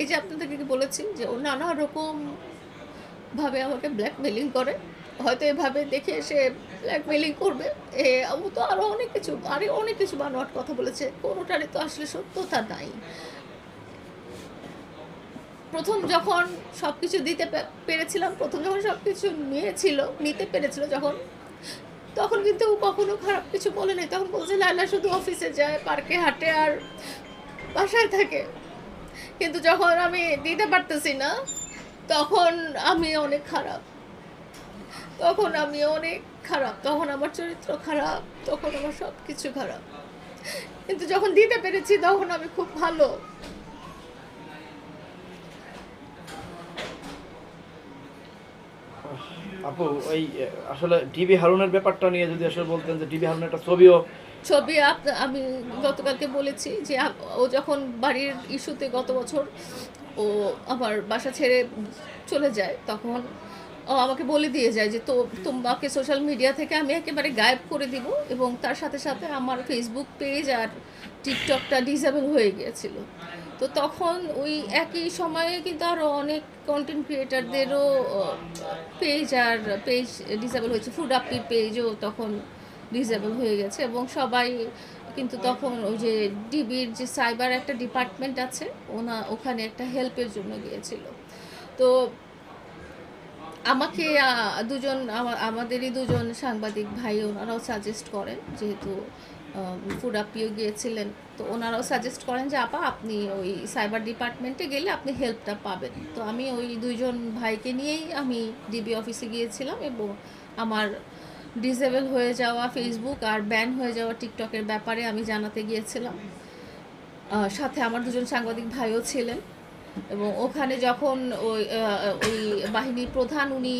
এই যে আপনাদেরকে বলেছি যে ও নানা রকম ভাবে আমাকে ব্ল্যাকমেইলিং করে। হয়তো এভাবে দেখে সে ব্ল্যাকমেইলিং করবে। ও তো আরো অনেক কিছু বানোয়াট কথা বলেছে। কোনোটারই তো আসলে সত্যতা নাই। ১ম যখন সবকিছু দিতে পেরেছিলাম, ১ম যখন সবকিছু নিতে পেরেছিল যখন, তখন কিন্তু ও কখনো খারাপ কিছু বলে নাই। তখন বলছে লায়লা শুধু অফিসে যায়, পার্কে হাঁটে আর বাসায় থাকে। কিন্তু যখন আমি দিতে পারতেছি না, তখন আমি অনেক খারাপ। তখন আমি অনেক খারাপ। তখন আমার চরিত্র খারাপ, তখন আমার সবকিছু খারাপ। কিন্তু যখন দিতে পেরেছি তখন আমি খুব ভালো। আপু ওই আসলে ডিবি হারুনের ব্যাপারটা নিয়ে যদি আসলে বলতেন যে ডিবি হারুনের একটা ছবি আমি গতকালকে বলেছি যে ও যখন বাড়ির ইস্যুতে গত বছর ও আমার বাসা ছেড়ে চলে যায়, তখন ও আমাকে বলে দিয়ে যায় যে তোমাকে সোশ্যাল মিডিয়া থেকে আমি একেবারে গায়েব করে দিব, এবং তার সাথে সাথে আমার ফেসবুক পেজ আর টিকটকটা ডিসেবল হয়ে গিয়েছিল। তো তখন ওই একই সময়ে কিন্তু আরও অনেক কন্টেন্ট ক্রিয়েটারদেরও পেজ ডিসেবল হয়েছে। ফুড আপির পেজও তখন ডিসেবল হয়ে গেছে, এবং সবাই কিন্তু তখন ওই যে ডিবির যে সাইবার একটা ডিপার্টমেন্ট আছে, ওখানে একটা হেল্পের জন্য গিয়েছিল। তো আমাকে আমাদেরই দুজন সাংবাদিক ভাই ওনারাও সাজেস্ট করেন, যেহেতু ফুড আপিও গিয়েছিলেন, তো ওনারাও সাজেস্ট করেন যে আপা আপনি ওই সাইবার ডিপার্টমেন্টে গেলে আপনি হেল্পটা পাবেন। তো আমি ওই দুইজন ভাইকে নিয়েই আমি ডিবি অফিসে গিয়েছিলাম, এবং আমার ডিসেবল হয়ে যাওয়া ফেসবুক আর ব্যান হয়ে যাওয়া টিকটকের ব্যাপারে আমি জানাতে গিয়েছিলাম। সাথে আমার দুজন সাংবাদিক ভাইও ছিলেন, এবং ওখানে যখন ওই বাহিনীর প্রধান উনি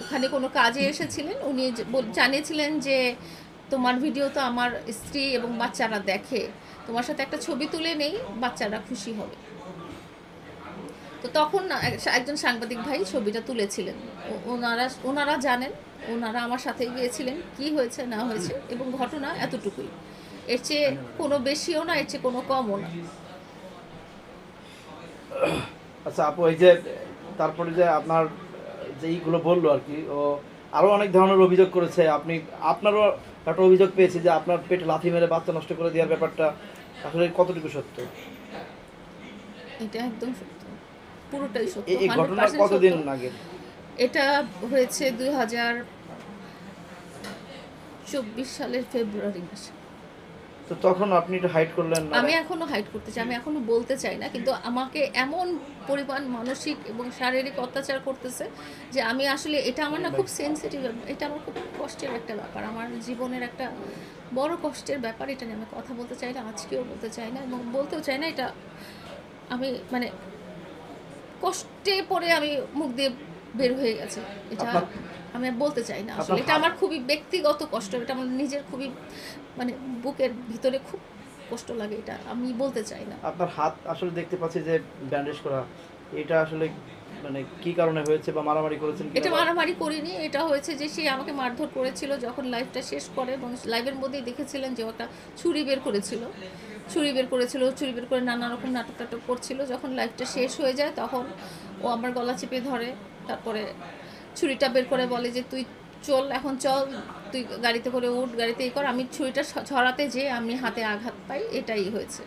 ওখানে কোনো কাজে এসেছিলেন, উনি জানিয়েছিলেন যে তোমার ভিডিও তো আমার স্ত্রী এবং বাচ্চারা দেখে, তোমার সাথে একটা ছবি তুলে নেই, বাচ্চারা খুশি হবে। তো তখন একজন সাংবাদিক ভাই ছবিটা তুলেছিলেন। ওনারা জানেন, ওনারা আমার সাথে গিয়েছিলেন, কি হয়েছে না হয়েছে, এবং ঘটনা এতটুকুই, এর চেয়ে কোনো বেশিও না, এর চেয়ে কোনো কমও না। আচ্ছা আপু, এই যে তারপরে যে আপনার যে এইগুলো বললো আর কি, ও আরও অনেক ধরনের অভিযোগ করেছে, আপনারও একটা অভিযোগ পেয়েছে যে আপনার পেটে লাথি মেরে বাচ্চা নষ্ট করে দেওয়ার ব্যাপারটা আসলে কতটুকু সত্য? এটা একদম সত্য, পুরোটাই সত্য। এই ঘটনা কতদিন আগে? এটা হয়েছে 2024 সালের ফেব্রুয়ারি মাসে। তো তখন আপনি একটু হাইড করলেন? আমি এখনো হাইড করতে চাই, আমি এখনো বলতে চাই না, কিন্তু আমাকে এমন পরিমাণ মানসিক এবং শারীরিক অত্যাচার করতেছে যে আমি আসলে, এটা আমার না খুব সেন্সিটিভ, এটা আমার খুব কষ্টের একটা ব্যাপার, আমার জীবনের একটা বড় কষ্টের ব্যাপার। এটা নিয়ে আমি কথা বলতে চাই না, আজকেও বলতে চাই না, এবং বলতেও চাই না। এটা আমি মানে কষ্টে পড়ে আমি মুখ দিয়ে বের হয়ে গেছে, এটা আমি বলতে চাই না আসলে। এটা আমার খুবই ব্যক্তিগত কষ্ট, এটা আমার নিজের খুবই মানে বুকের ভিতরে খুব কষ্ট লাগে, এটা আমি বলতে চাই না। আপনার হাত আসলে দেখতে পাচ্ছি যে ব্যান্ডেজ করা, এটা আসলে মানে কি কারণে হয়েছে, বা মারামারি করেছেন? এটা মারামারি করিনি, এটা হয়েছে যে সে আমাকে মারধর করেছিল যখন লাইভটা শেষ করে, এবং লাইভের মধ্যেই দেখেছিলেন যে একটা ছুরি বের করে নানা রকম নাটক টাটক করছিল। যখন লাইভটা শেষ হয়ে যায় তখন ও আমার গলা চেপে ধরে, তারপরে ছুরিটা বের করে বলে যে তুই চল, এখন চল, তুই গাড়িতে করে উঠ, গাড়িতে কর। আমি ছুরিটা ছড়াতে যেয়ে আমি হাতে আঘাত পাই, এটাই হয়েছে।